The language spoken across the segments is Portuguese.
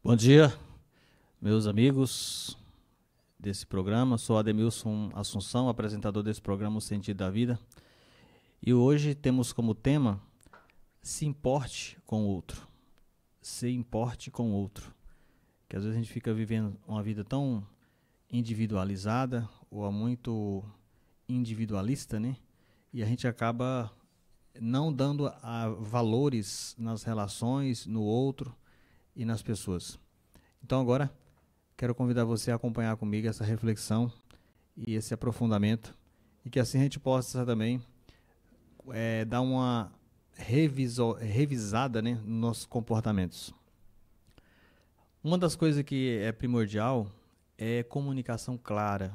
Bom dia, meus amigos desse programa. Sou Ademilson Assunção, apresentador desse programa O Sentido da Vida. E hoje temos como tema se importe com o outro. Se importe com o outro. Que às vezes a gente fica vivendo uma vida tão individualizada ou muito individualista, né? E a gente acaba não dando valores nas relações, no outro e nas pessoas. Então agora quero convidar você a acompanhar comigo essa reflexão e esse aprofundamento e que assim a gente possa também dar uma revisada, né, nos nossos comportamentos. Uma das coisas que é primordial é comunicação clara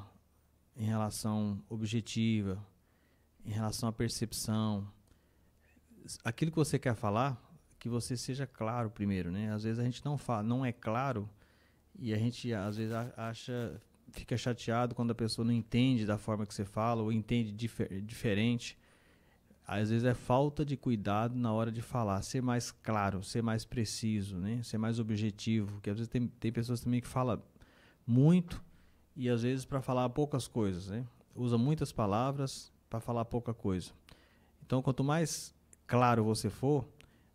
em relação objetiva, em relação à percepção. Aquilo que você quer falar, que você seja claro primeiro, né? Às vezes a gente não fala, não é claro e a gente às vezes fica chateado quando a pessoa não entende da forma que você fala ou entende diferente. Às vezes é falta de cuidado na hora de falar, ser mais claro, ser mais preciso, né? Ser mais objetivo, porque às vezes tem pessoas também que falam muito e às vezes para falar poucas coisas, né? Usa muitas palavras para falar pouca coisa. Então, quanto mais claro você for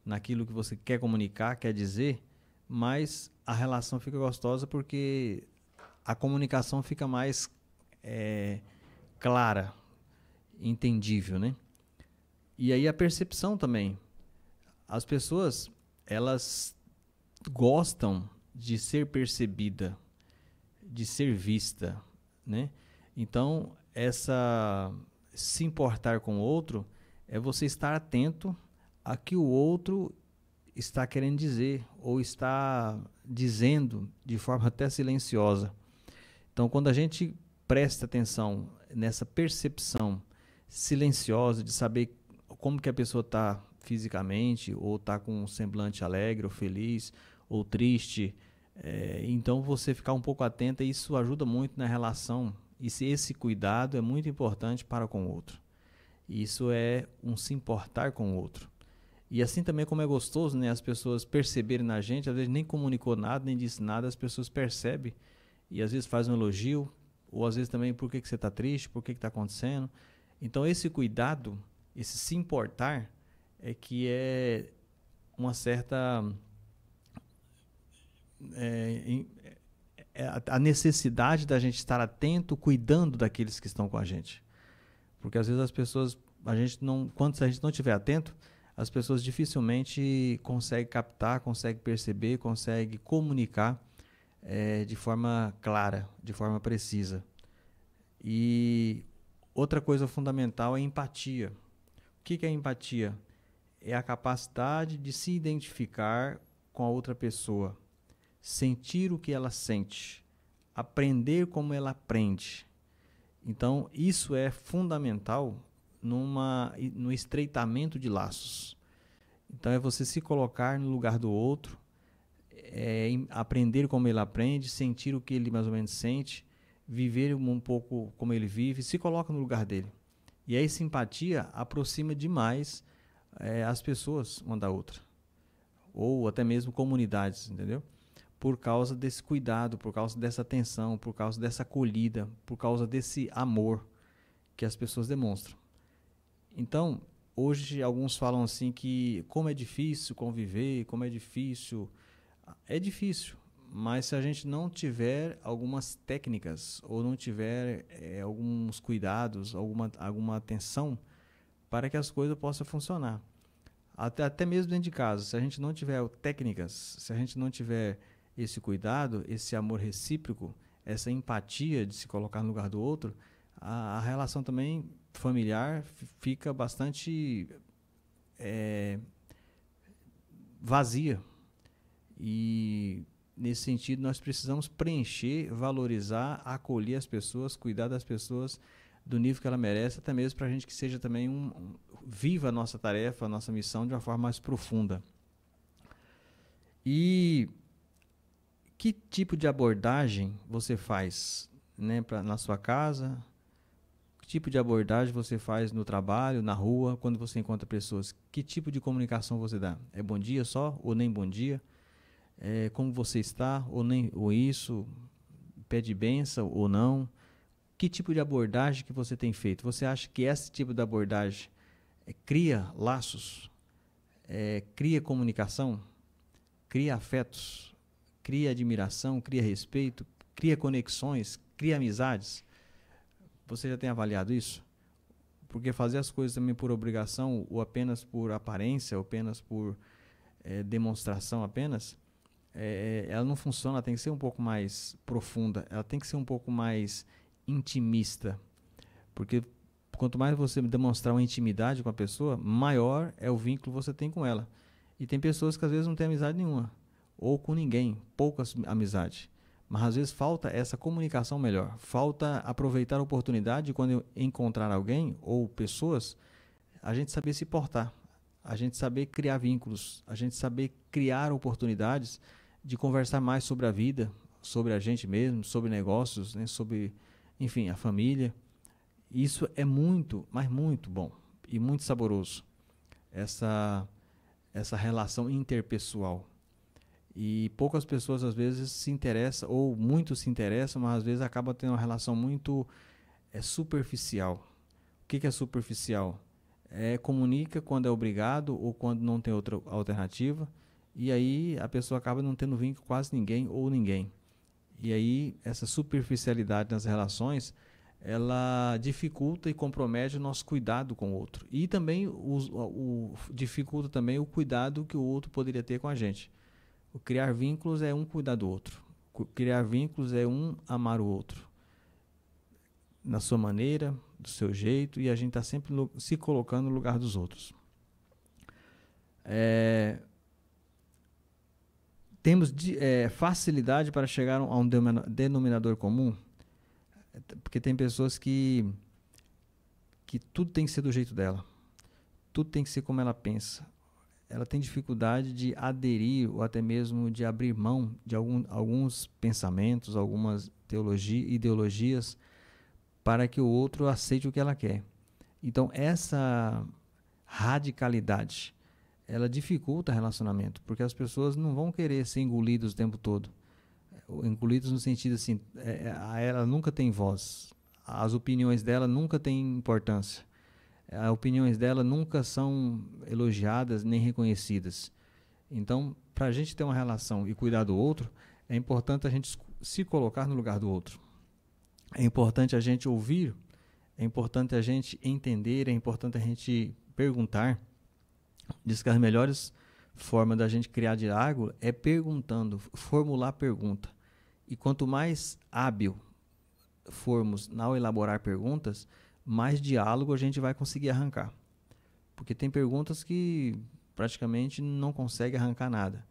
naquilo que você quer comunicar, quer dizer, mais a relação fica gostosa porque a comunicação fica mais clara, entendível, né? E aí a percepção também. As pessoas, elas gostam de ser percebida, de ser vista, né? Então, se importar com o outro é você estar atento a que o outro está querendo dizer ou está dizendo de forma até silenciosa. Então, quando a gente presta atenção nessa percepção silenciosa de saber como que a pessoa está fisicamente, ou está com um semblante alegre, ou feliz, ou triste, então você ficar um pouco atento, isso ajuda muito na relação. E esse cuidado é muito importante para com o outro. Isso é um se importar com o outro. E assim também como é gostoso, né, as pessoas perceberem na gente, às vezes nem comunicou nada, nem disse nada, as pessoas percebem e às vezes fazem um elogio, ou às vezes também por que você está triste, por que está acontecendo. Então esse cuidado, esse se importar, é que é uma certa... a necessidade da gente estar atento, cuidando daqueles que estão com a gente. Porque às vezes as pessoas, quando a gente não estiver atento, as pessoas dificilmente conseguem captar, conseguem perceber, conseguem comunicar de forma clara, de forma precisa. E outra coisa fundamental é a empatia. O que é a empatia? É a capacidade de se identificar com a outra pessoa, sentir o que ela sente, aprender como ela aprende. Então, isso é fundamental no estreitamento de laços. Então, é você se colocar no lugar do outro, aprender como ele aprende, sentir o que ele mais ou menos sente, viver um pouco como ele vive, se coloca no lugar dele. E aí, simpatia aproxima demais as pessoas uma da outra, ou até mesmo comunidades, entendeu? Por causa desse cuidado, por causa dessa atenção, por causa dessa acolhida, por causa desse amor que as pessoas demonstram. Então, hoje alguns falam assim que como é difícil conviver, como é difícil. É difícil, mas se a gente não tiver algumas técnicas ou não tiver alguns cuidados, alguma atenção para que as coisas possam funcionar. Até mesmo dentro de casa, se a gente não tiver técnicas, se a gente não tiver esse cuidado, esse amor recíproco, essa empatia de se colocar no lugar do outro, a relação também familiar fica bastante vazia. E nesse sentido nós precisamos preencher, valorizar, acolher as pessoas, cuidar das pessoas do nível que ela merece, até mesmo para a gente que seja também viva a nossa tarefa, a nossa missão de uma forma mais profunda. E que tipo de abordagem você faz, né, na sua casa? Que tipo de abordagem você faz no trabalho, na rua, quando você encontra pessoas? Que tipo de comunicação você dá? É bom dia só ou nem bom dia? como você está, ou isso, pede bênção ou não. Que tipo de abordagem que você tem feito? Você acha que esse tipo de abordagem cria laços, cria comunicação, cria afetos, cria admiração, cria respeito, cria conexões, cria amizades? Você já tem avaliado isso? Porque fazer as coisas também por obrigação, ou apenas por aparência, ou apenas por demonstração apenas, ela não funciona. Ela tem que ser um pouco mais profunda, ela tem que ser um pouco mais intimista, porque quanto mais você demonstrar uma intimidade com a pessoa, maior é o vínculo que você tem com ela. E tem pessoas que às vezes não têm amizade nenhuma, ou com ninguém, poucas amizades. Mas às vezes falta essa comunicação melhor, falta aproveitar a oportunidade de quando encontrar alguém ou pessoas, a gente saber se portar, a gente saber criar vínculos, a gente saber criar oportunidades de conversar mais sobre a vida, sobre a gente mesmo, sobre negócios, né, sobre, enfim, a família. Isso é muito, mas muito bom e muito saboroso, essa relação interpessoal. E poucas pessoas às vezes se interessam, ou muitos se interessam, mas às vezes acaba tendo uma relação muito superficial. O que é superficial? Comunica quando é obrigado ou quando não tem outra alternativa, e aí a pessoa acaba não tendo vínculo com quase ninguém ou ninguém. E aí essa superficialidade nas relações, ela dificulta e compromete o nosso cuidado com o outro. E também dificulta também o cuidado que o outro poderia ter com a gente. O criar vínculos é um cuidar do outro. Criar vínculos é um amar o outro. Na sua maneira, do seu jeito, e a gente está sempre se colocando no lugar dos outros. Temos facilidade para chegar a um denominador comum, porque tem pessoas que tudo tem que ser do jeito dela, tudo tem que ser como ela pensa. Ela tem dificuldade de aderir ou até mesmo de abrir mão de alguns pensamentos, algumas ideologias, para que o outro aceite o que ela quer. Então, essa radicalidade, ela dificulta o relacionamento, porque as pessoas não vão querer ser engolidas o tempo todo. Engolidas no sentido assim, ela nunca tem voz, as opiniões dela nunca têm importância. As opiniões dela nunca são elogiadas nem reconhecidas. Então, para a gente ter uma relação e cuidar do outro, é importante a gente se colocar no lugar do outro. É importante a gente ouvir, é importante a gente entender, é importante a gente perguntar. Diz que as melhores formas da gente criar diálogo é perguntando, formular pergunta. E quanto mais hábil formos ao elaborar perguntas, mais diálogo a gente vai conseguir arrancar. Porque tem perguntas que praticamente não consegue arrancar nada.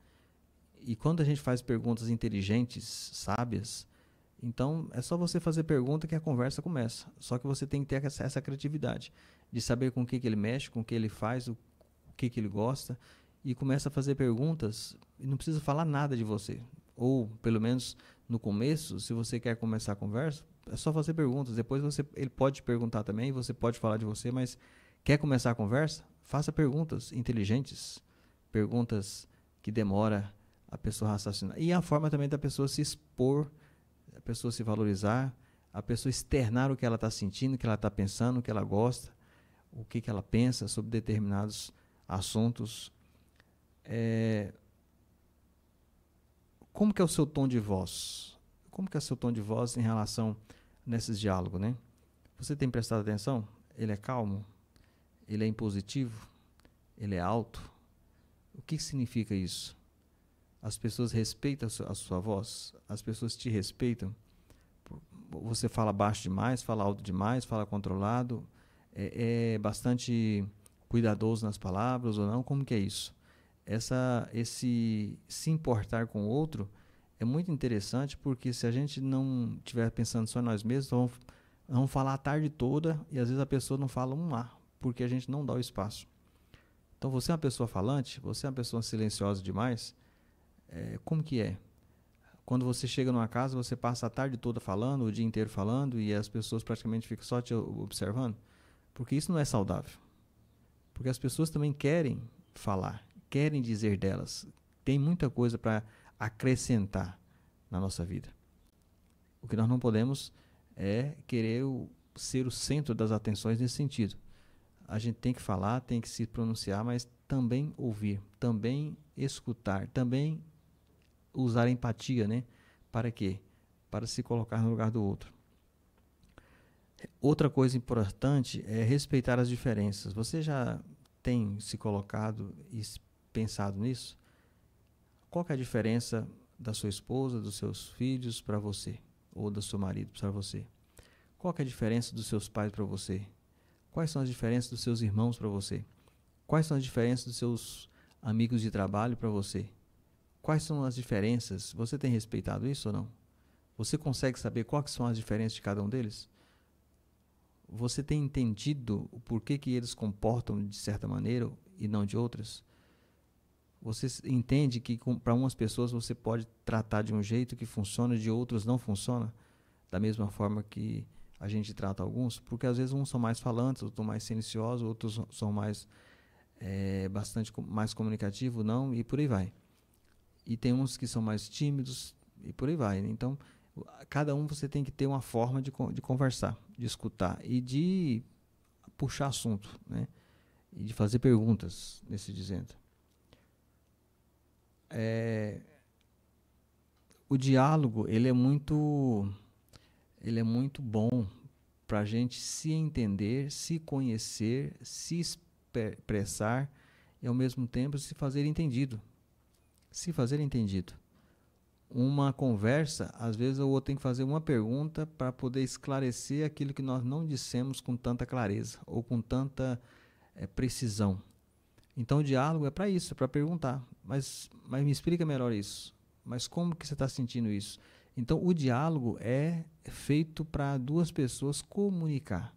E quando a gente faz perguntas inteligentes, sábias, então é só você fazer pergunta que a conversa começa. Só que você tem que ter essa criatividade de saber com o que ele mexe, com o que ele faz, o que ele gosta, e começa a fazer perguntas e não precisa falar nada de você. Ou, pelo menos no começo, se você quer começar a conversa, é só fazer perguntas. Depois ele pode perguntar também, você pode falar de você, mas quer começar a conversa? Faça perguntas inteligentes, perguntas que demora a pessoa raciocinar. E a forma também da pessoa se expor, a pessoa se valorizar, a pessoa externar o que ela está sentindo, o que ela está pensando, o que ela gosta, o que ela pensa sobre determinados assuntos. Como que é o seu tom de voz? Como que é o seu tom de voz em relação nesses diálogos, né? Você tem prestado atenção? Ele é calmo? Ele é impositivo? Ele é alto? O que significa isso? As pessoas respeitam a sua voz? As pessoas te respeitam? Você fala baixo demais, fala alto demais, fala controlado? É bastante cuidadoso nas palavras ou não? Como que é isso? Esse se importar com o outro é muito interessante, porque se a gente não estiver pensando só em nós mesmos, então vamos falar a tarde toda e às vezes a pessoa não fala um A, porque a gente não dá o espaço. Então você é uma pessoa falante, você é uma pessoa silenciosa demais, como que é? Quando você chega numa casa, você passa a tarde toda falando, o dia inteiro falando, e as pessoas praticamente ficam só te observando, porque isso não é saudável. Porque as pessoas também querem falar, querem dizer delas, tem muita coisa para acrescentar na nossa vida. O que nós não podemos é querer ser o centro das atenções nesse sentido. A gente tem que falar, tem que se pronunciar, mas também ouvir, também escutar, também usar empatia, né? Para quê? Para se colocar no lugar do outro. Outra coisa importante é respeitar as diferenças. Você já tem se colocado e pensado nisso? Qual que é a diferença da sua esposa, dos seus filhos para você? Ou do seu marido para você? Qual que é a diferença dos seus pais para você? Quais são as diferenças dos seus irmãos para você? Quais são as diferenças dos seus amigos de trabalho para você? Quais são as diferenças? Você tem respeitado isso ou não? Você consegue saber quais são as diferenças de cada um deles? Você tem entendido o porquê que eles comportam de certa maneira e não de outras? Você entende que para umas pessoas você pode tratar de um jeito que funciona, de outros não funciona? Da mesma forma que a gente trata alguns? Porque às vezes uns são mais falantes, outros mais silenciosos, outros são mais bastante mais comunicativos, não, e por aí vai. E tem uns que são mais tímidos e por aí vai. Então, cada um você tem que ter uma forma de conversar, de escutar e de puxar assunto, né? E de fazer perguntas, nesse dizendo. O diálogo, ele é muito bom para a gente se entender, se conhecer, se expressar e ao mesmo tempo se fazer entendido. Se fazer entendido. Uma conversa, às vezes o outro tem que fazer uma pergunta para poder esclarecer aquilo que nós não dissemos com tanta clareza ou com tanta precisão. Então o diálogo é para isso, é para perguntar. Mas me explica melhor isso. Mas como que você está sentindo isso? Então o diálogo é feito para duas pessoas comunicar.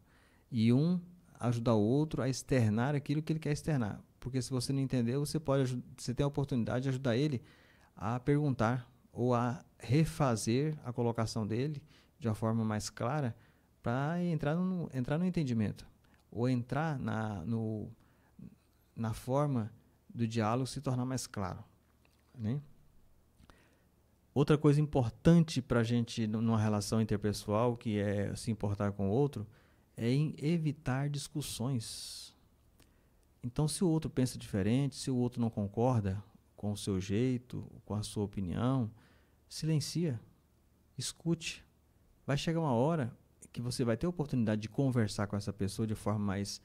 E um ajudar o outro a externar aquilo que ele quer externar. Porque se você não entendeu, você tem a oportunidade de ajudar ele a perguntar ou a refazer a colocação dele de uma forma mais clara para entrar no entendimento. Ou entrar na forma do diálogo se tornar mais claro, né? Outra coisa importante para a gente, numa relação interpessoal, que é se importar com o outro, é em evitar discussões. Então, se o outro pensa diferente, se o outro não concorda com o seu jeito, com a sua opinião, silencia, escute. Vai chegar uma hora que você vai ter a oportunidade de conversar com essa pessoa de forma mais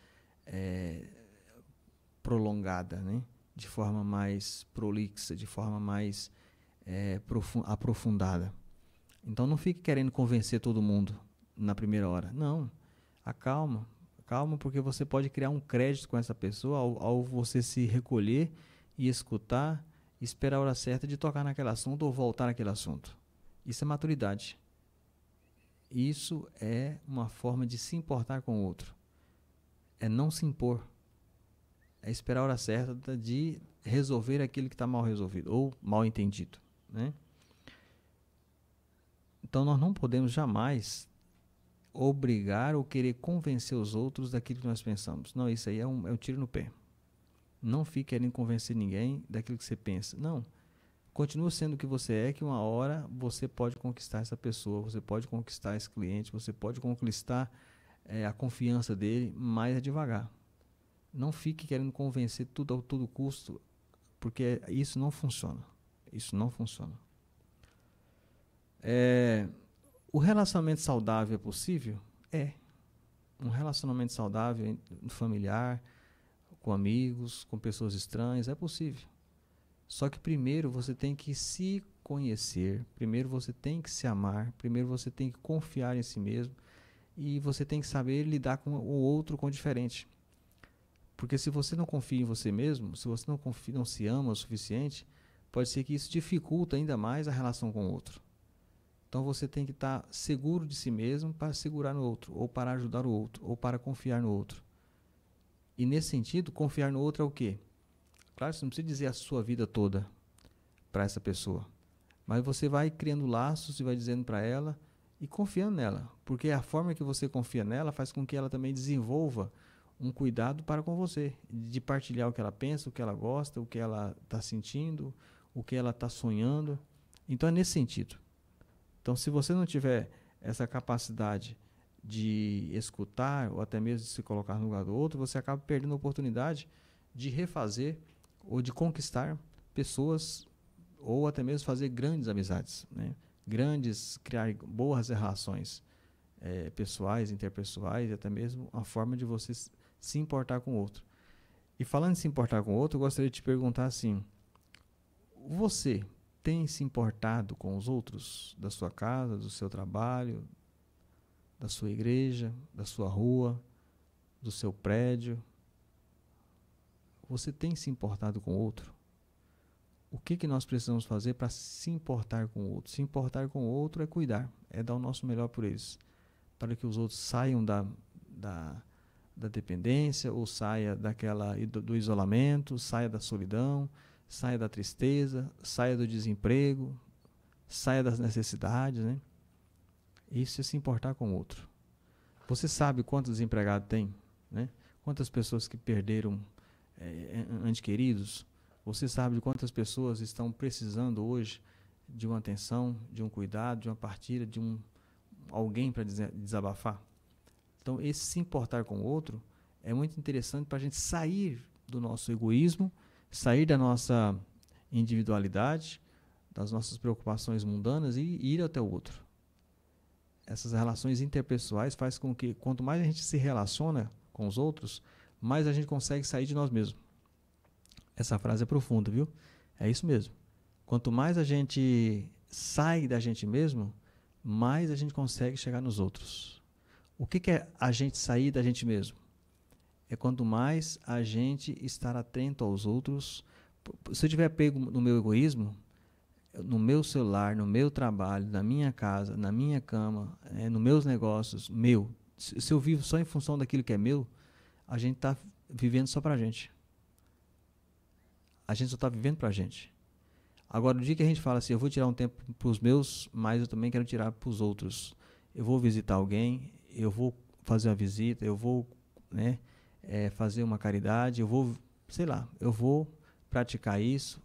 prolongada, né? De forma mais prolixa, de forma mais aprofundada. Então não fique querendo convencer todo mundo na primeira hora. Não, acalma, porque você pode criar um crédito com essa pessoa ao você se recolher e escutar, esperar a hora certa de tocar naquele assunto ou voltar naquele assunto. Isso é maturidade. Isso é uma forma de se importar com o outro. É não se impor. É esperar a hora certa de resolver aquilo que está mal resolvido ou mal entendido, né? Então nós não podemos jamais obrigar ou querer convencer os outros daquilo que nós pensamos. Não, isso aí é um tiro no pé. Não fique querendo convencer ninguém daquilo que você pensa. Não. Continua sendo o que você é, que uma hora você pode conquistar essa pessoa, você pode conquistar esse cliente, você pode conquistar a confiança dele, mas é devagar. Não fique querendo convencer tudo a todo custo, porque isso não funciona. Isso não funciona. O relacionamento saudável é possível? É. Um relacionamento saudável familiar, com amigos, com pessoas estranhas, é possível. Só que primeiro você tem que se conhecer, primeiro você tem que se amar, primeiro você tem que confiar em si mesmo e você tem que saber lidar com o outro com o diferente. Porque se você não confia em você mesmo, se você não se ama o suficiente, pode ser que isso dificulta ainda mais a relação com o outro. Então você tem que estar seguro de si mesmo para segurar no outro, ou para ajudar o outro, ou para confiar no outro. E nesse sentido, confiar no outro é o quê? Claro, você não precisa dizer a sua vida toda para essa pessoa. Mas você vai criando laços e vai dizendo para ela e confiando nela. Porque a forma que você confia nela faz com que ela também desenvolva um cuidado para com você. De partilhar o que ela pensa, o que ela gosta, o que ela está sentindo, o que ela está sonhando. Então é nesse sentido. Então, se você não tiver essa capacidade de escutar ou até mesmo de se colocar no lugar do outro, você acaba perdendo a oportunidade de refazer ou de conquistar pessoas ou até mesmo fazer grandes amizades, né? Criar boas relações pessoais, interpessoais e até mesmo a forma de você se importar com o outro. E falando em se importar com o outro, eu gostaria de te perguntar assim, você tem se importado com os outros da sua casa, do seu trabalho, da sua igreja, da sua rua, do seu prédio? Você tem se importado com o outro? O que nós precisamos fazer para se importar com o outro? Se importar com o outro é cuidar, é dar o nosso melhor por eles, para que os outros saiam da dependência, ou saia do isolamento, saia da solidão, saia da tristeza, saia do desemprego, saia das necessidades, né? Isso é se importar com o outro. Você sabe quantos desempregados tem, né? Quantas pessoas que perderam entes queridos? Você sabe de quantas pessoas estão precisando hoje de uma atenção, de um cuidado, de uma partilha, de alguém para desabafar? Então, esse se importar com o outro é muito interessante para a gente sair do nosso egoísmo, sair da nossa individualidade, das nossas preocupações mundanas e ir até o outro. Essas relações interpessoais fazem com que, quanto mais a gente se relaciona com os outros, mais a gente consegue sair de nós mesmos. Essa frase é profunda, viu? É isso mesmo. Quanto mais a gente sai da gente mesmo, mais a gente consegue chegar nos outros. O que é a gente sair da gente mesmo? É quanto mais a gente estar atento aos outros. Se eu tiver pego no meu egoísmo, no meu celular, no meu trabalho, na minha casa, na minha cama, nos meus negócios, se eu vivo só em função daquilo que é meu, a gente está vivendo só para a gente. A gente só está vivendo para a gente. Agora, no dia que a gente fala assim, eu vou tirar um tempo para os meus, mas eu também quero tirar para os outros. Eu vou visitar alguém, eu vou fazer uma visita, eu vou fazer uma caridade, eu vou praticar isso.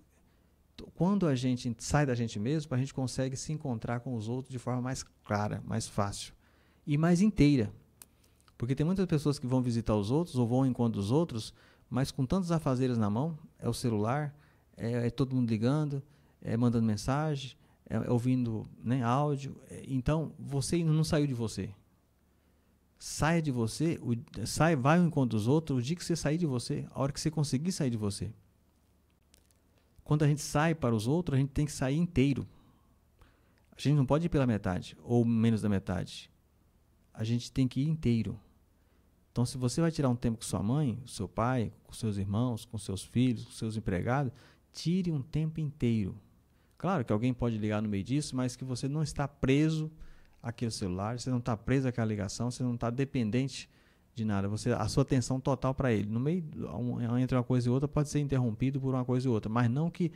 Quando a gente sai da gente mesmo, a gente consegue se encontrar com os outros de forma mais clara, mais fácil e mais inteira. Porque tem muitas pessoas que vão visitar os outros ou vão ao encontro dos outros, mas com tantos afazeres na mão, é o celular, é todo mundo ligando, mandando mensagem, ouvindo áudio. Então, você não saiu de você. Saia de você, vai ao encontro dos outros o dia que você sair de você, a hora que você conseguir sair de você. Quando a gente sai para os outros, a gente tem que sair inteiro. A gente não pode ir pela metade, ou menos da metade. A gente tem que ir inteiro. Então, se você vai tirar um tempo com sua mãe, com seu pai, com seus irmãos, com seus filhos, com seus empregados, tire um tempo inteiro. Claro que alguém pode ligar no meio disso, mas que você não está preso àquele celular, você não está preso àquela ligação, você não está dependente de nada. A sua atenção total para ele. No meio, entre uma coisa e outra, pode ser interrompido por uma coisa e outra, mas não que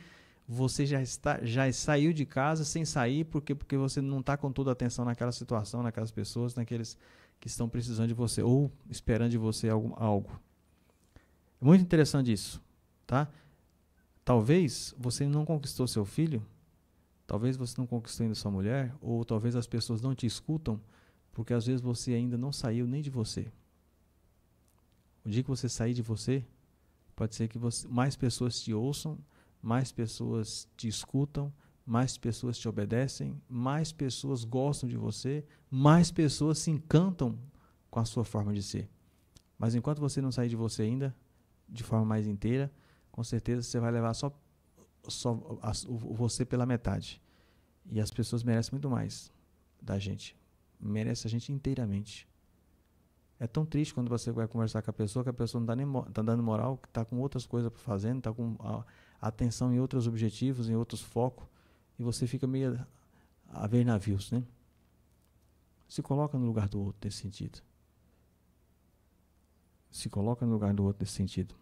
você já saiu de casa sem sair porque você não está com toda a atenção naquela situação, naquelas pessoas, naqueles que estão precisando de você ou esperando de você algo. É muito interessante isso, tá? Talvez você não conquistou seu filho, talvez você não conquistou ainda sua mulher, ou talvez as pessoas não te escutam, porque às vezes você ainda não saiu nem de você. O dia que você sair de você, pode ser que mais pessoas te ouçam, mais pessoas te escutam, mais pessoas te obedecem, mais pessoas gostam de você, mais pessoas se encantam com a sua forma de ser. Mas enquanto você não sair de você ainda, de forma mais inteira, com certeza você vai levar só você pela metade. E as pessoas merecem muito mais da gente. Merecem a gente inteiramente. É tão triste quando você vai conversar com a pessoa, que a pessoa não está dando moral, que está com outras coisas fazendo, está com atenção em outros objetivos, em outros focos, e você fica meio a ver navios, né? Se coloca no lugar do outro nesse sentido. Se coloca no lugar do outro nesse sentido.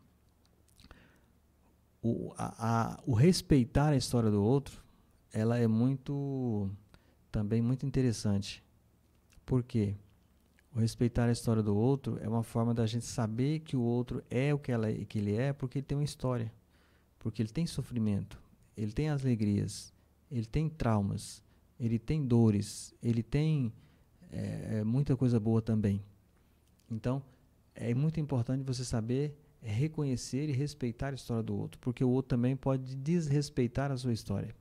O respeitar a história do outro, ela é também muito interessante. Por quê? O respeitar a história do outro é uma forma da gente saber que o outro é o que ele é, porque ele tem uma história, porque ele tem sofrimento, ele tem as alegrias, ele tem traumas, ele tem dores, ele tem muita coisa boa também. Então, é muito importante você saber reconhecer e respeitar a história do outro, porque o outro também pode desrespeitar a sua história.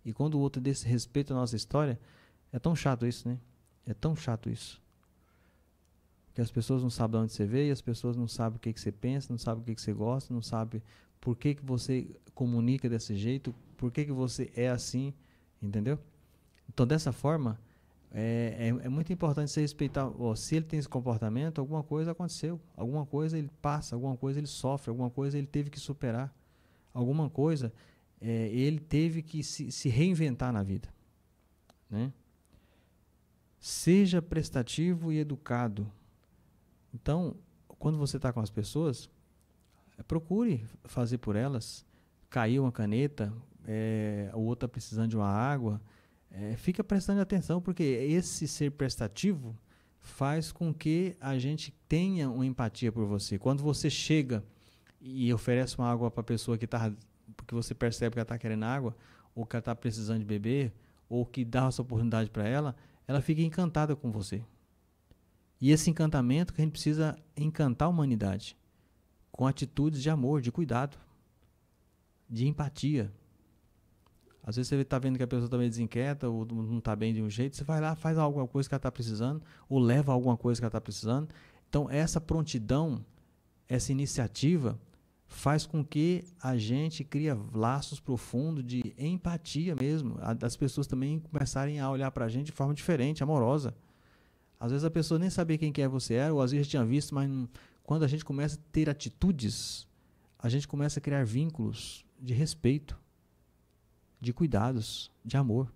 E quando o outro desrespeita a nossa história, é tão chato isso, né? É tão chato isso. Porque as pessoas não sabem de onde você veio, as pessoas não sabem o que você pensa, não sabem o que você gosta, não sabem por que você comunica desse jeito, por que você é assim, entendeu? Então, dessa forma, é muito importante você respeitar. Se ele tem esse comportamento, alguma coisa aconteceu, alguma coisa ele passa, alguma coisa ele sofre, alguma coisa ele teve que superar, alguma coisa ele teve que se reinventar na vida, né? Seja prestativo e educado. Então, quando você está com as pessoas, procure fazer por elas. Caiu uma caneta, o outro está precisando de uma água, fica prestando atenção, porque esse ser prestativo faz com que a gente tenha uma empatia por você. Quando você chega e oferece uma água para a pessoa que está, porque você percebe que ela está querendo água, ou que ela está precisando de beber, ou que dá essa oportunidade para ela, ela fica encantada com você. E esse encantamento que a gente precisa encantar a humanidade, com atitudes de amor, de cuidado, de empatia. Às vezes você está vendo que a pessoa está meio desinquieta, ou não está bem de um jeito, você vai lá, faz alguma coisa que ela está precisando, ou leva alguma coisa que ela está precisando. Então, essa prontidão, essa iniciativa, faz com que a gente crie laços profundos de empatia mesmo. As pessoas também começarem a olhar para a gente de forma diferente, amorosa. Às vezes a pessoa nem sabia quem que você era, ou às vezes tinha visto, mas quando a gente começa a ter atitudes, a gente começa a criar vínculos de respeito, de cuidados, de amor.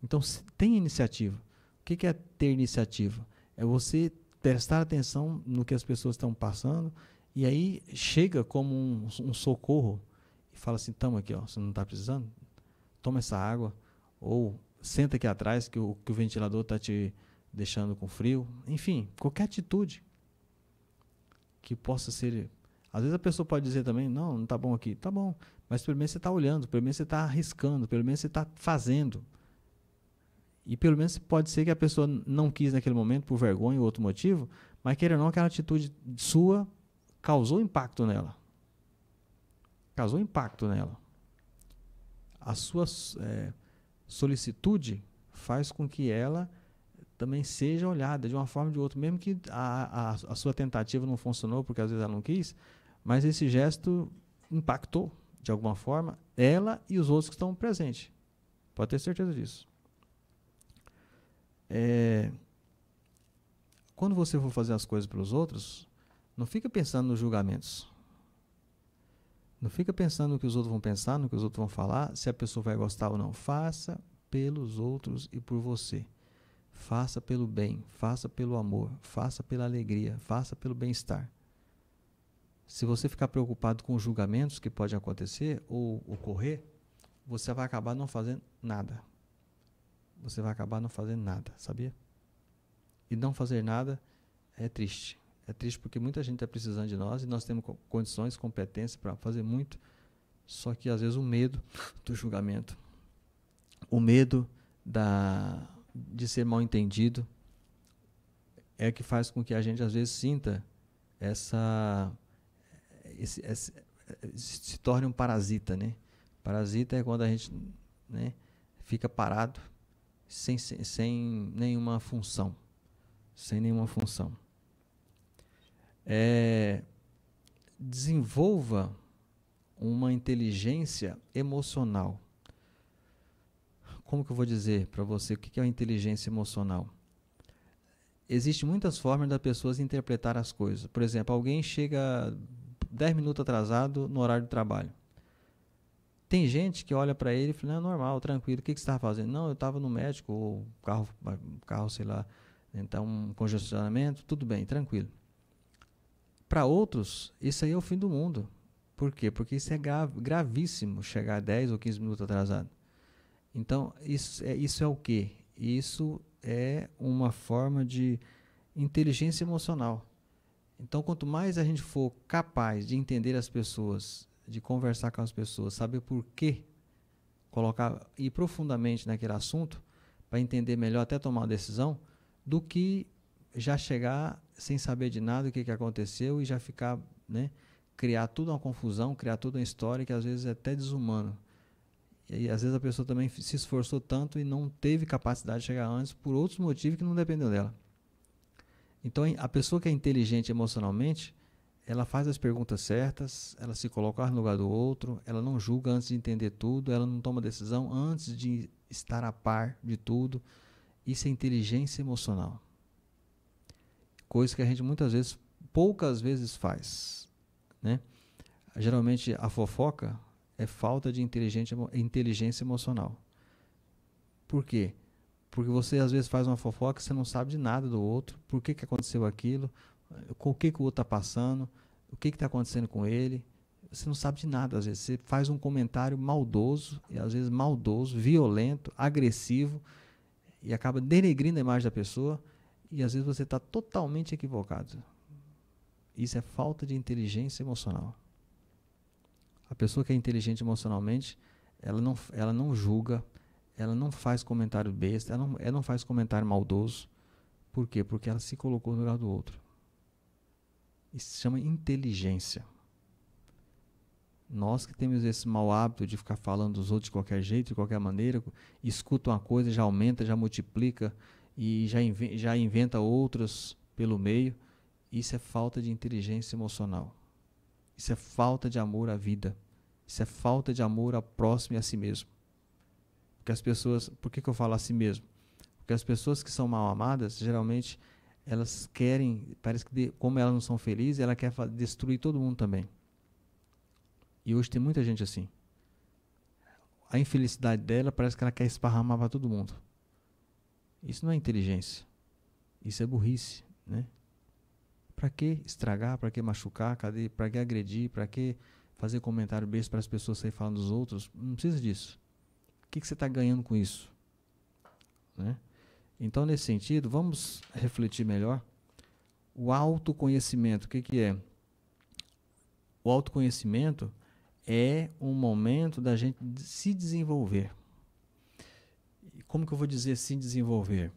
Então, tem iniciativa. O que é ter iniciativa? É você prestar atenção no que as pessoas estão passando, e aí chega como um socorro e fala assim: toma aqui, ó, você não está precisando? Toma essa água, ou senta aqui atrás que o ventilador está te deixando com frio. Enfim, qualquer atitude que possa ser. Às vezes a pessoa pode dizer também: não está bom aqui. Tá bom, mas pelo menos você está olhando, pelo menos você está arriscando, pelo menos você está fazendo. E pelo menos pode ser que a pessoa não quis naquele momento por vergonha ou outro motivo, mas queira ou não, aquela atitude sua causou impacto nela. Causou impacto nela. A sua solicitude faz com que ela também seja olhada de uma forma ou de outra, mesmo que a sua tentativa não funcionou, porque às vezes ela não quis, mas esse gesto impactou, de alguma forma, ela e os outros que estão presentes. Pode ter certeza disso. Quando você for fazer as coisas pelos outros, não fica pensando nos julgamentos. Não fica pensando no que os outros vão pensar, no que os outros vão falar, se a pessoa vai gostar ou não. Faça pelos outros e por você. Faça pelo bem, faça pelo amor, faça pela alegria, faça pelo bem-estar. Se você ficar preocupado com os julgamentos que podem acontecer ou ocorrer, você vai acabar não fazendo nada. Você vai acabar não fazendo nada, sabia? E não fazer nada é triste. É triste porque muita gente está precisando de nós e nós temos condições, competência para fazer muito, só que às vezes o medo do julgamento, o medo de ser mal entendido é que faz com que a gente às vezes sinta se torne um parasita, né? Parasita é quando a gente, né, fica parado sem nenhuma função. Sem nenhuma função. Desenvolva uma inteligência emocional. Como que eu vou dizer para você o que é a inteligência emocional? Existem muitas formas das pessoas interpretar as coisas. Por exemplo, alguém chega 10 minutos atrasado no horário de trabalho. Tem gente que olha para ele e fala: não, normal, tranquilo, o que você estava fazendo? Não, eu estava no médico, ou carro, sei lá, então um congestionamento, tudo bem, tranquilo. Para outros, isso aí é o fim do mundo. Por quê? Porque isso é gravíssimo, chegar 10 ou 15 minutos atrasado. Então, isso é o quê? Isso é uma forma de inteligência emocional. Então, quanto mais a gente for capaz de entender as pessoas de conversar com as pessoas, saber por quê, ir profundamente naquele assunto para entender melhor, até tomar uma decisão, do que já chegar sem saber de nada o que aconteceu e já ficar, né, criar tudo uma confusão, criar toda uma história que às vezes é até desumano. E às vezes a pessoa também se esforçou tanto e não teve capacidade de chegar antes por outros motivos que não dependeu dela. Então a pessoa que é inteligente emocionalmente, ela faz as perguntas certas, ela se coloca no lugar do outro, ela não julga antes de entender tudo, ela não toma decisão antes de estar a par de tudo. Isso é inteligência emocional. Coisa que a gente muitas vezes, poucas vezes faz, né? Geralmente a fofoca é falta de inteligência emocional. Por quê? Porque você às vezes faz uma fofoca e você não sabe de nada do outro, por que aconteceu aquilo, com o que o outro está passando, o que está acontecendo com ele. Você não sabe de nada, às vezes. Você faz um comentário maldoso, e às vezes maldoso, violento, agressivo, e acaba denegrindo a imagem da pessoa, e às vezes você está totalmente equivocado. Isso é falta de inteligência emocional. A pessoa que é inteligente emocionalmente, ela não julga, ela não faz comentário besta, ela não faz comentário maldoso. Por quê? Porque ela se colocou no lugar do outro. Isso se chama inteligência. Nós que temos esse mau hábito de ficar falando dos outros de qualquer jeito, de qualquer maneira, escuta uma coisa, já aumenta, já multiplica e já inventa outras pelo meio. Isso é falta de inteligência emocional. Isso é falta de amor à vida. Isso é falta de amor ao próximo e a si mesmo. Porque as pessoas, por que eu falo a si mesmo? Porque as pessoas que são mal amadas, geralmente, elas querem, parece que como elas não são felizes, ela quer destruir todo mundo também. E hoje tem muita gente assim. A infelicidade dela parece que ela quer esparramar para todo mundo. Isso não é inteligência. Isso é burrice, né? Para que estragar? Para que machucar? Para que agredir? Para que fazer comentário besta para as pessoas saírem falando dos outros? Não precisa disso. O que você está ganhando com isso? Né? Então, nesse sentido, vamos refletir melhor. O autoconhecimento, o que é? O autoconhecimento é um momento da gente se desenvolver. Como que eu vou dizer se desenvolver?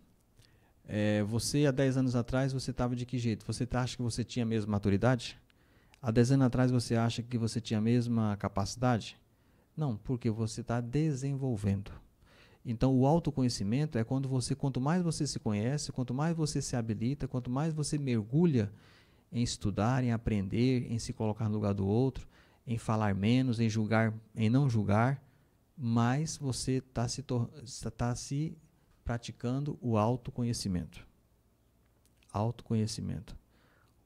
Você, há 10 anos atrás, você estava de que jeito? Você acha que você tinha a mesma maturidade? Há 10 anos atrás, você acha que você tinha a mesma capacidade? Não, porque você está desenvolvendo. Então, o autoconhecimento é quanto mais você se conhece, quanto mais você se habilita, quanto mais você mergulha em estudar, em aprender, em se colocar no lugar do outro, em falar menos, em julgar, em não julgar, mais você está se praticando o autoconhecimento. Autoconhecimento.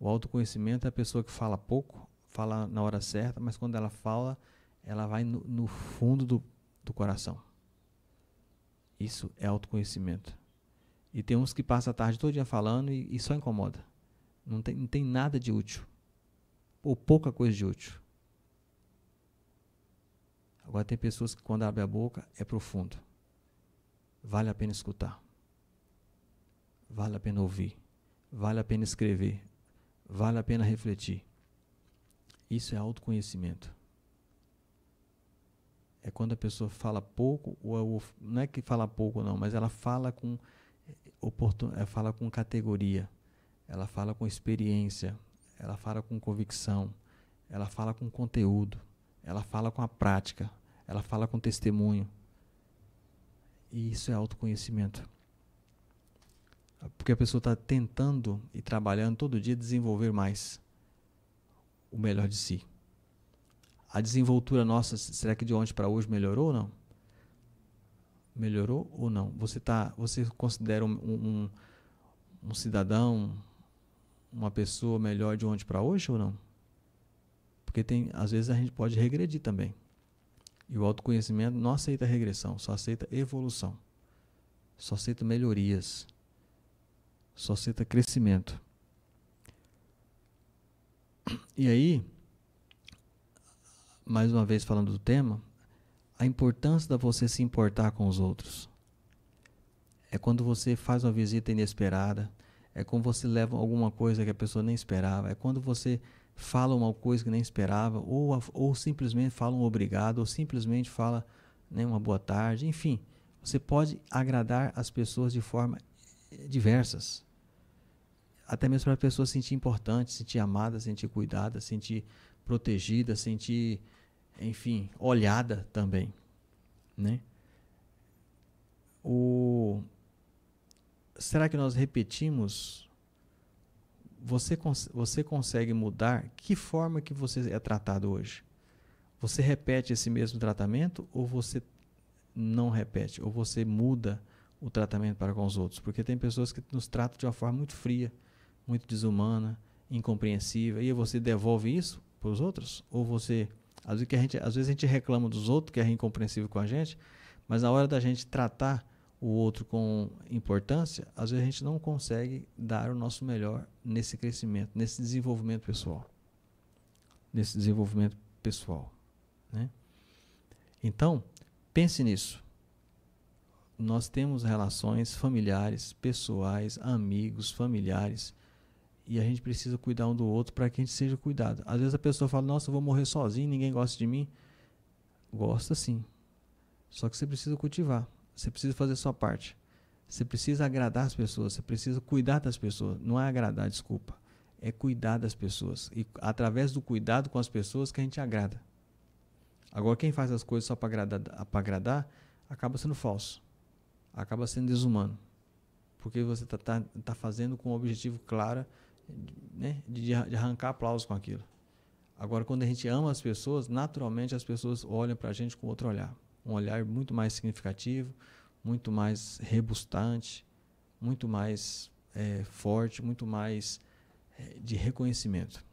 O autoconhecimento é a pessoa que fala pouco, fala na hora certa, mas quando ela fala, ela vai no fundo do coração. Isso é autoconhecimento. E tem uns que passam a tarde todo dia falando e só incomoda. Não tem nada de útil. Ou pouca coisa de útil. Agora tem pessoas que quando abrem a boca é profundo. Vale a pena escutar. Vale a pena ouvir. Vale a pena escrever. Vale a pena refletir. Isso é autoconhecimento. É quando a pessoa fala pouco, ou não é que fala pouco não, mas ela fala com categoria, ela fala com experiência, ela fala com convicção, ela fala com conteúdo, ela fala com a prática, ela fala com testemunho. E isso é autoconhecimento. Porque a pessoa está tentando e trabalhando todo dia desenvolver mais o melhor de si. A desenvoltura nossa, será que de ontem para hoje melhorou ou não? Melhorou ou não? Você considera um cidadão, uma pessoa melhor de ontem para hoje ou não? Porque às vezes a gente pode regredir também. E o autoconhecimento não aceita regressão, só aceita evolução. Só aceita melhorias. Só aceita crescimento. E aí, mais uma vez falando do tema, a importância de você se importar com os outros. É quando você faz uma visita inesperada, é quando você leva alguma coisa que a pessoa nem esperava, é quando você fala uma coisa que nem esperava, ou simplesmente fala um obrigado, ou simplesmente fala, né, uma boa tarde, enfim. Você pode agradar as pessoas de forma diversas. Até mesmo para a pessoa se sentir importante, se sentir amada, se sentir cuidada, se sentir protegida, se sentir, enfim, olhada também, né? Será que nós repetimos? Você consegue mudar? Que forma que você é tratado hoje? Você repete esse mesmo tratamento ou você não repete? Ou você muda o tratamento para com os outros? Porque tem pessoas que nos tratam de uma forma muito fria, muito desumana, incompreensível, e você devolve isso para os outros? Ou você... Às vezes a gente reclama dos outros, que é incompreensível com a gente, mas na hora da gente tratar o outro com importância, às vezes a gente não consegue dar o nosso melhor nesse crescimento, nesse desenvolvimento pessoal. Nesse desenvolvimento pessoal, né? Então, pense nisso. Nós temos relações familiares, pessoais, amigos, familiares, e a gente precisa cuidar um do outro para que a gente seja cuidado. Às vezes a pessoa fala, nossa, eu vou morrer sozinho, ninguém gosta de mim. Gosta sim. Só que você precisa cultivar. Você precisa fazer a sua parte. Você precisa agradar as pessoas. Você precisa cuidar das pessoas. Não é agradar, desculpa. É cuidar das pessoas. E através do cuidado com as pessoas que a gente agrada. Agora, quem faz as coisas só para agradar, acaba sendo falso. Acaba sendo desumano. Porque você tá fazendo com um objetivo claro, né, de arrancar aplausos com aquilo. Agora, quando a gente ama as pessoas, naturalmente as pessoas olham para a gente com outro olhar. Um olhar muito mais significativo, muito mais rebustante, muito mais forte, muito mais de reconhecimento.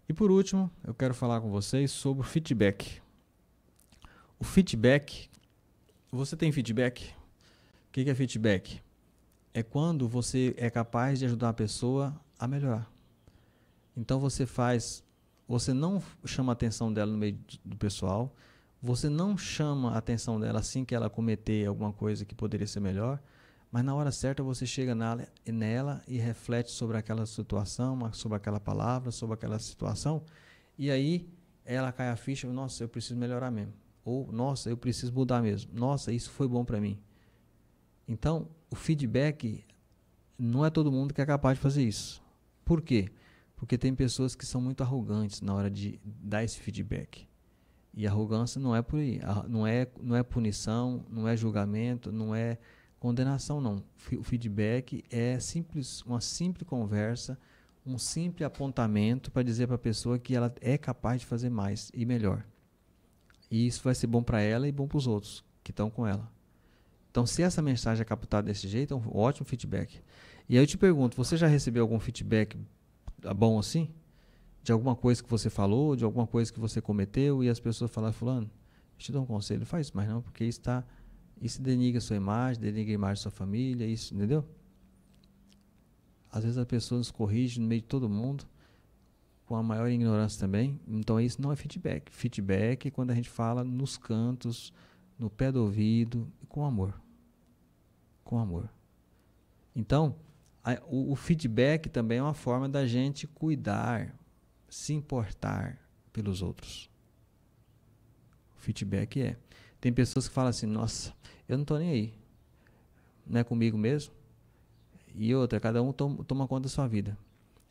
E por último, eu quero falar com vocês sobre o feedback. O feedback, você tem feedback? O que é feedback? É quando você é capaz de ajudar a pessoa a melhorar. Então você não chama a atenção dela no meio do pessoal, você não chama a atenção dela assim que ela cometer alguma coisa que poderia ser melhor, mas na hora certa você chega nela e reflete sobre aquela situação, sobre aquela palavra, sobre aquela situação, e aí ela cai a ficha, nossa, eu preciso melhorar mesmo. Ou, nossa, eu preciso mudar mesmo. Nossa, isso foi bom para mim. Então, o feedback, não é todo mundo que é capaz de fazer isso. Por quê? Porque tem pessoas que são muito arrogantes na hora de dar esse feedback. E a arrogância não é por aí. Não é punição, não é julgamento, não é condenação, não. O feedback é uma simples conversa, um simples apontamento para dizer para a pessoa que ela é capaz de fazer mais e melhor. E isso vai ser bom para ela e bom para os outros que estão com ela. Então, se essa mensagem é captada desse jeito, é um ótimo feedback. E aí eu te pergunto, você já recebeu algum feedback bom assim? De alguma coisa que você falou, de alguma coisa que você cometeu, e as pessoas falaram, fulano, eu te dou um conselho, não faz isso mais não, porque isso denigra a sua imagem, denigra a imagem da sua família, isso, entendeu? Às vezes as pessoas nos corrigem no meio de todo mundo, com a maior ignorância também, então isso não é feedback. Feedback é quando a gente fala nos cantos, no pé do ouvido, com amor. Com amor. Então, o feedback também é uma forma da gente cuidar, se importar pelos outros. O feedback é. Tem pessoas que falam assim, nossa, eu não estou nem aí. Não é comigo mesmo? E outra, cada um toma conta da sua vida.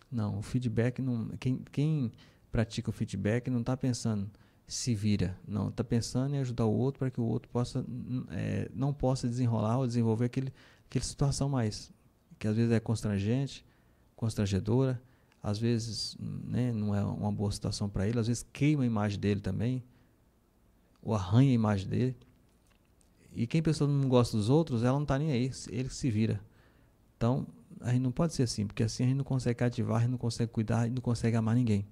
Não, o feedback não. Quem pratica o feedback não está pensando se vira. Não, está pensando em ajudar o outro para que o outro não possa desenrolar ou desenvolver aquela situação mais. Que às vezes é constrangente, constrangedora, às vezes, né, não é uma boa situação para ele, às vezes queima a imagem dele também, ou arranha a imagem dele. E quem pessoa não gosta dos outros, ela não está nem aí, ele que se vira. Então, a gente não pode ser assim, porque assim a gente não consegue cativar, a gente não consegue cuidar, a gente não consegue amar ninguém.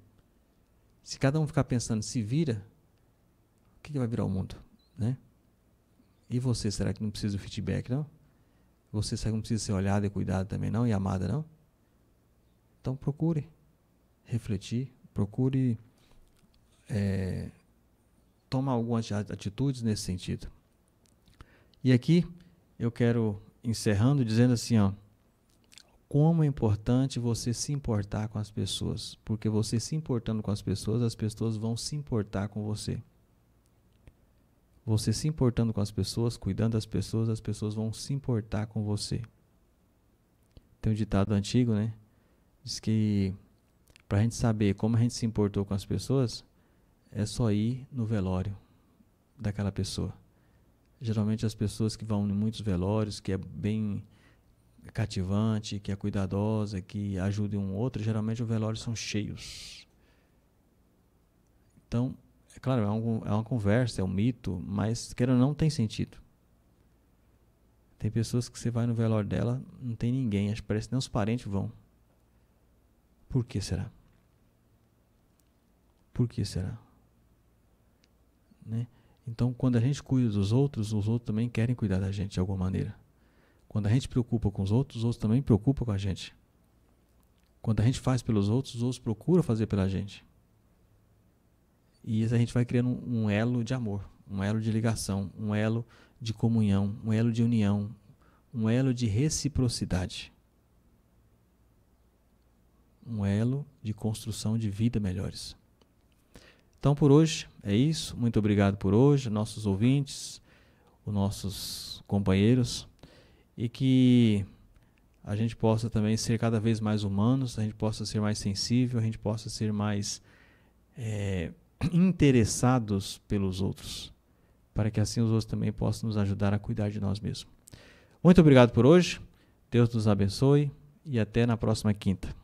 Se cada um ficar pensando, se vira, o que vai virar o mundo, né? E você, será que não precisa do feedback, não? Você, será que não precisa ser olhada e cuidada também, não? E amada, não? Então, procure refletir, procure tomar algumas atitudes nesse sentido. E aqui, eu quero, encerrando, dizendo assim, ó, como é importante você se importar com as pessoas, porque você se importando com as pessoas vão se importar com você. Você se importando com as pessoas, cuidando das pessoas, as pessoas vão se importar com você. Tem um ditado antigo, né? Diz que para a gente saber como a gente se importou com as pessoas, é só ir no velório daquela pessoa. Geralmente as pessoas que vão em muitos velórios, que é bem cativante, que é cuidadosa, que ajuda um outro, geralmente os velórios são cheios. Então, é claro, é uma conversa, é um mito, mas queira ou não, tem sentido. Tem pessoas que você vai no velório dela, não tem ninguém, acho que parece que nem os parentes vão. Por que será? Por que será? Né? Então, quando a gente cuida dos outros também querem cuidar da gente de alguma maneira. Quando a gente preocupa com os outros também preocupam com a gente. Quando a gente faz pelos outros procuram fazer pela gente. E isso a gente vai criando um elo de amor, um elo de ligação, um elo de comunhão, um elo de união, um elo de reciprocidade. Um elo de construção de vida melhores. Então, por hoje, é isso. Muito obrigado por hoje, nossos ouvintes, os nossos companheiros. E que a gente possa também ser cada vez mais humanos, a gente possa ser mais sensível, a gente possa ser mais interessados pelos outros, para que assim os outros também possam nos ajudar a cuidar de nós mesmos. Muito obrigado por hoje, Deus nos abençoe e até na próxima quinta.